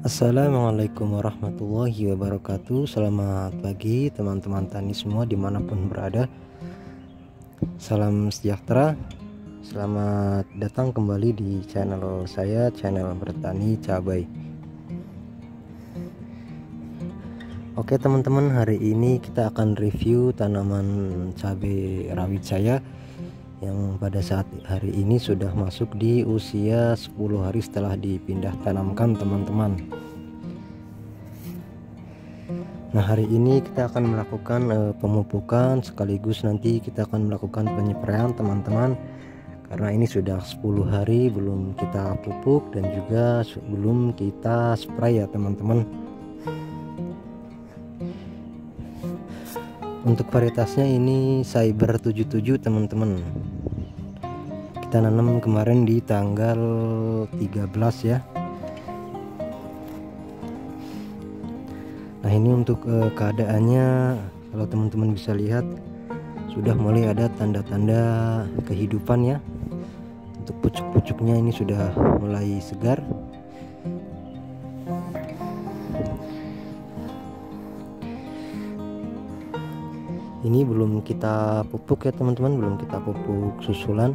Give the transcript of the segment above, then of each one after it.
Assalamualaikum warahmatullahi wabarakatuh. Selamat pagi teman-teman tani semua dimanapun berada. Salam sejahtera. Selamat datang kembali di channel saya, channel Bertani Cabai. Oke teman-teman, hari ini kita akan review tanaman cabai rawit saya yang pada saat hari ini sudah masuk di usia 10 hari setelah dipindah tanamkan teman-teman. Nah, hari ini kita akan melakukan pemupukan sekaligus nanti kita akan melakukan penyepraian teman-teman, karena ini sudah 10 hari belum kita pupuk dan juga belum kita spray ya teman-teman. Untuk varietasnya ini Cyber 77 teman-teman. Kita nanam kemarin di tanggal 13 ya. Nah, ini untuk keadaannya, kalau teman-teman bisa lihat sudah mulai ada tanda-tanda kehidupan ya. Untuk pucuk-pucuknya ini sudah mulai segar. Ini belum kita pupuk ya teman-teman, belum kita pupuk susulan.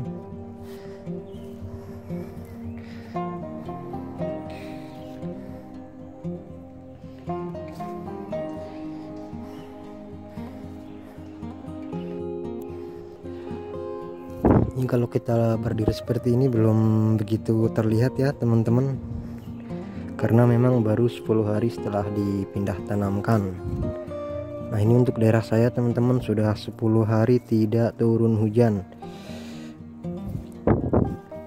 Ini kalau kita berdiri seperti ini belum begitu terlihat ya teman-teman, karena memang baru 10 hari setelah dipindah tanamkan. Nah, ini untuk daerah saya teman-teman sudah 10 hari tidak turun hujan.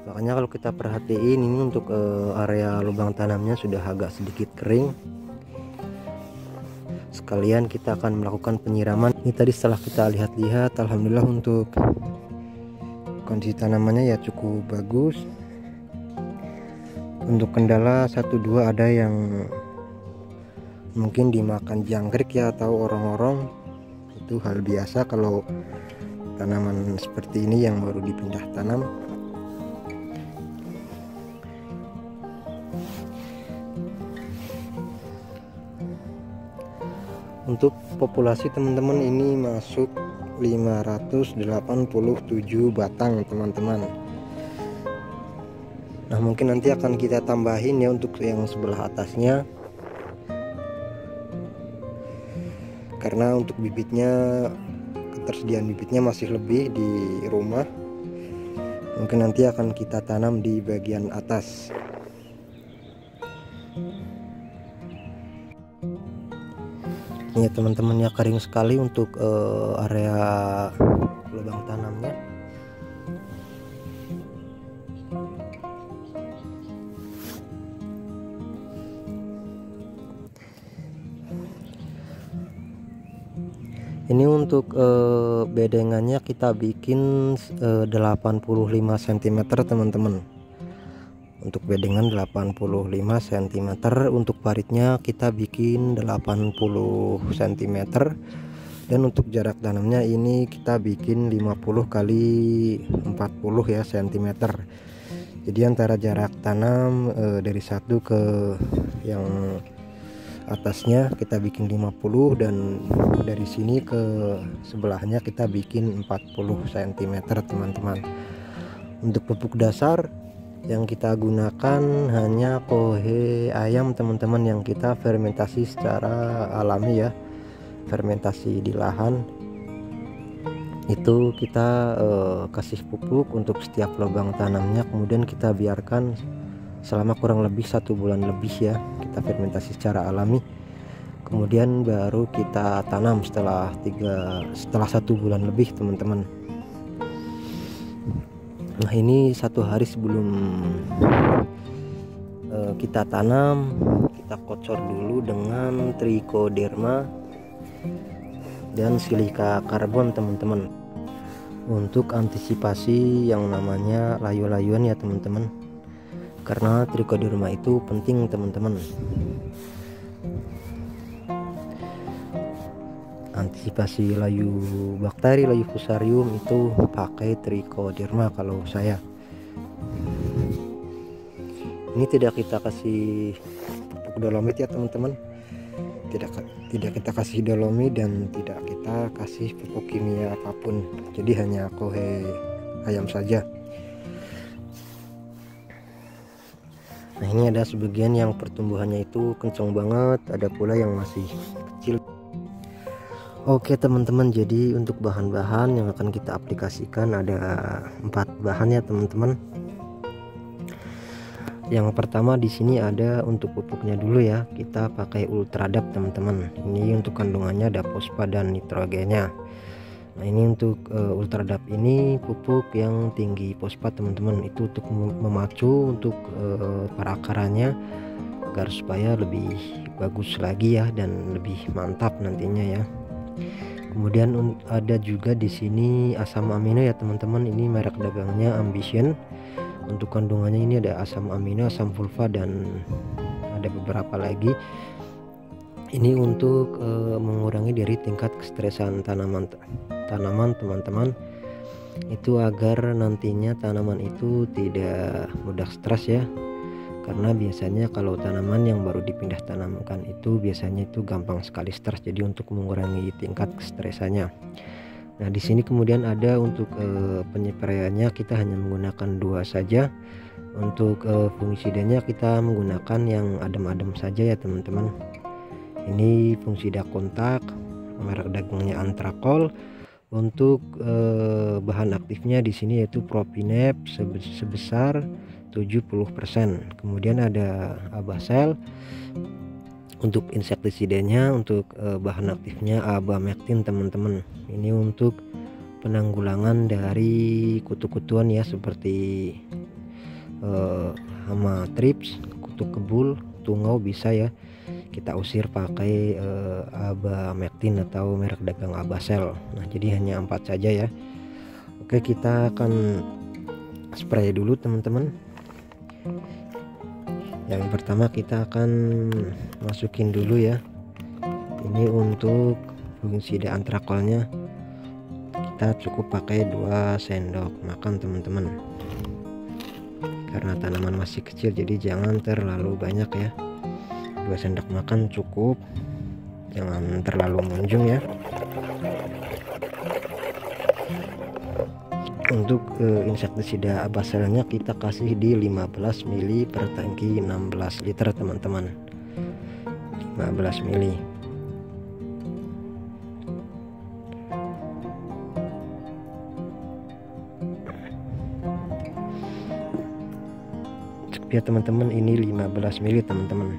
Makanya kalau kita perhatiin ini untuk area lubang tanamnya sudah agak sedikit kering. Sekalian kita akan melakukan penyiraman. Ini tadi setelah kita lihat-lihat, alhamdulillah untuk kondisi tanamannya ya cukup bagus. Untuk kendala 1-2 ada yang mungkin dimakan jangkrik ya atau orang-orang, itu hal biasa kalau tanaman seperti ini yang baru dipindah tanam. Untuk populasi teman-teman ini masuk 587 batang teman-teman. Nah, mungkin nanti akan kita tambahin ya untuk yang sebelah atasnya, karena untuk bibitnya, ketersediaan bibitnya masih lebih di rumah. Mungkin nanti akan kita tanam di bagian atas. Ini teman-teman ya, kering sekali untuk area lubang tanamnya. Ini untuk bedengannya kita bikin 85 cm teman-teman. Untuk bedengan 85 cm. Untuk paritnya kita bikin 80 cm. Dan untuk jarak tanamnya ini kita bikin 50 kali 40 ya cm. Jadi antara jarak tanam dari satu ke yang atasnya kita bikin 50, dan dari sini ke sebelahnya kita bikin 40 cm teman-teman. Untuk pupuk dasar yang kita gunakan hanya kohe ayam teman-teman, yang kita fermentasi secara alami ya, fermentasi di lahan. Itu kita kasih pupuk untuk setiap lubang tanamnya, kemudian kita biarkan selama kurang lebih 1 bulan lebih ya, kita fermentasi secara alami. Kemudian baru kita tanam setelah 1 bulan lebih teman-teman. Nah, ini 1 hari sebelum kita tanam, kita kocor dulu dengan trichoderma dan silika karbon teman-teman, untuk antisipasi yang namanya layu-layuan ya teman-teman, karena trichoderma itu penting teman-teman. Antisipasi layu bakteri, layu fusarium itu pakai trichoderma kalau saya. Ini tidak kita kasih pupuk pupuk dolomit ya teman-teman. Tidak kita kasih dolomit dan tidak kita kasih pupuk kimia apapun, jadi hanya kohe ayam saja. Nah, ini ada sebagian yang pertumbuhannya itu kencang banget, ada pula yang masih kecil. Oke teman-teman, jadi untuk bahan-bahan yang akan kita aplikasikan ada 4 bahan ya teman-teman. Yang pertama di sini ada untuk pupuknya dulu ya, kita pakai Ultradap teman-teman. Ini untuk kandungannya ada fosfa dan nitrogennya. Nah, ini untuk Ultradap ini pupuk yang tinggi fosfat teman-teman, itu untuk memacu untuk para akarannya agar supaya lebih bagus lagi ya dan lebih mantap nantinya ya. Kemudian ada juga di sini asam amino ya teman-teman, ini merek dagangnya Ambition. Untuk kandungannya ini ada asam amino, asam fulva, dan ada beberapa lagi. Ini untuk mengurangi dari tingkat kestresan tanaman teman-teman, itu agar nantinya tanaman itu tidak mudah stres ya, karena biasanya kalau tanaman yang baru dipindah tanamkan itu biasanya itu gampang sekali stres, jadi untuk mengurangi tingkat kestresannya. Nah, di sini kemudian ada untuk penyepraiannya kita hanya menggunakan 2 saja. Untuk fungisidanya kita menggunakan yang adem-adem saja ya teman-teman. Ini fungisida kontak, merek dagangnya Antrakol. Untuk bahan aktifnya di sini yaitu Propinep sebesar 70%. Kemudian ada Abasel. Untuk insektisidanya, untuk bahan aktifnya Abamectin teman-teman. Ini untuk penanggulangan dari kutu-kutuan ya, seperti hama trips, kutu kebul, tungau bisa ya kita usir pakai Abamectin atau merek dagang Abasel. Nah, jadi hanya 4 saja ya. Oke, kita akan spray dulu teman-teman. Yang pertama kita akan masukin dulu ya, ini untuk fungisida Antrakolnya kita cukup pakai 2 sendok makan teman-teman, karena tanaman masih kecil jadi jangan terlalu banyak ya. 2 sendok makan cukup, jangan terlalu munjung ya. Untuk insektisida Abaselnya kita kasih di 15 ml per tangki 16 liter teman-teman. 15 ml. Cukup ya teman-teman, ini 15 ml teman-teman.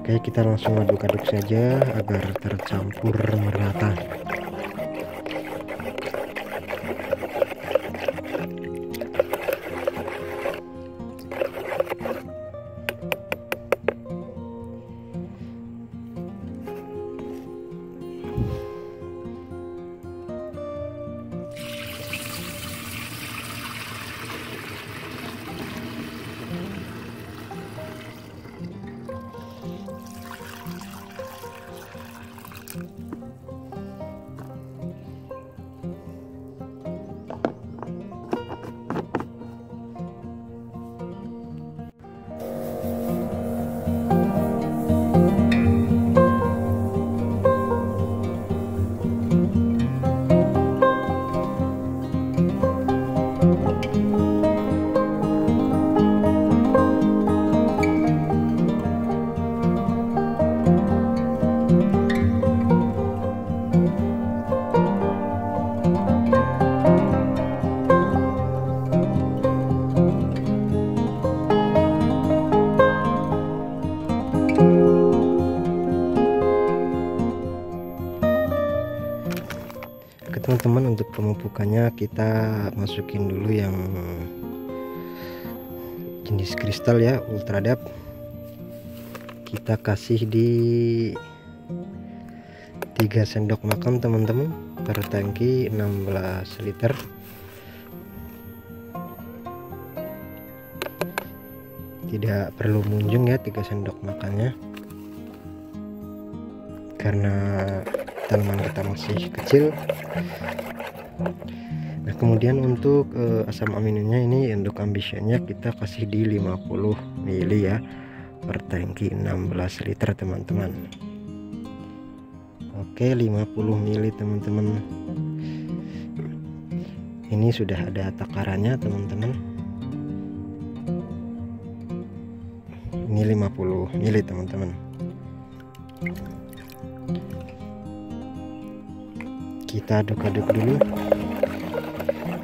Oke, kita langsung aduk-aduk saja agar tercampur merata. Teman-teman, untuk pemupukannya kita masukin dulu yang jenis kristal ya, Ultradap. Kita kasih di 3 sendok makan teman-teman per tangki 16 liter. Tidak perlu munjung ya 3 sendok makannya, karena tanaman kita masih kecil. Nah kemudian untuk asam aminonya ini, untuk ambitionnya kita kasih di 50 ml ya per tangki 16 liter teman-teman. Oke, 50 ml teman-teman. Ini sudah ada takarannya teman-teman. Ini 50 ml teman-teman. Kita aduk-aduk dulu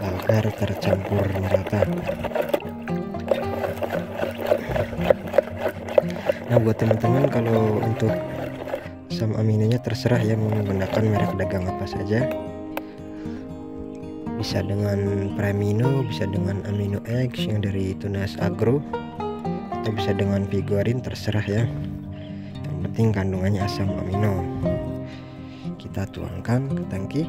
agar tercampur merata. Nah buat teman-teman, kalau untuk asam aminonya terserah ya mau menggunakan merek dagang apa saja, bisa dengan Premino, bisa dengan Amino X yang dari Tunas Agro, atau bisa dengan Vigorin, terserah ya, yang penting kandungannya asam amino. Kita tuangkan ke tangki.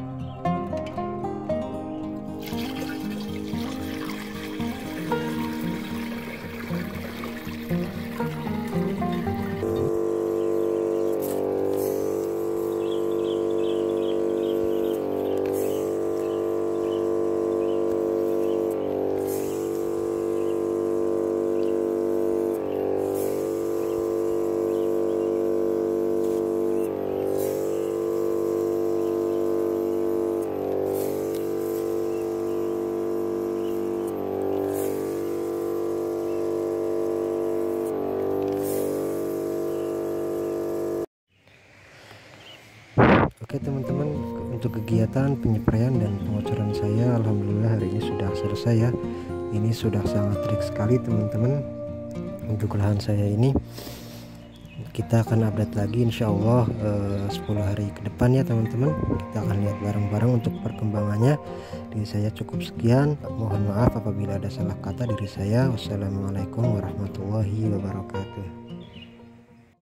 Oke teman-teman, untuk kegiatan penyepraian dan pengocoran saya alhamdulillah hari ini sudah selesai ya. Ini sudah sangat trik sekali teman-teman. Untuk lahan saya ini kita akan update lagi insya Allah 10 hari ke depan ya teman-teman. Kita akan lihat bareng-bareng untuk perkembangannya. Dari saya cukup sekian, mohon maaf apabila ada salah kata dari saya. Wassalamualaikum warahmatullahi wabarakatuh.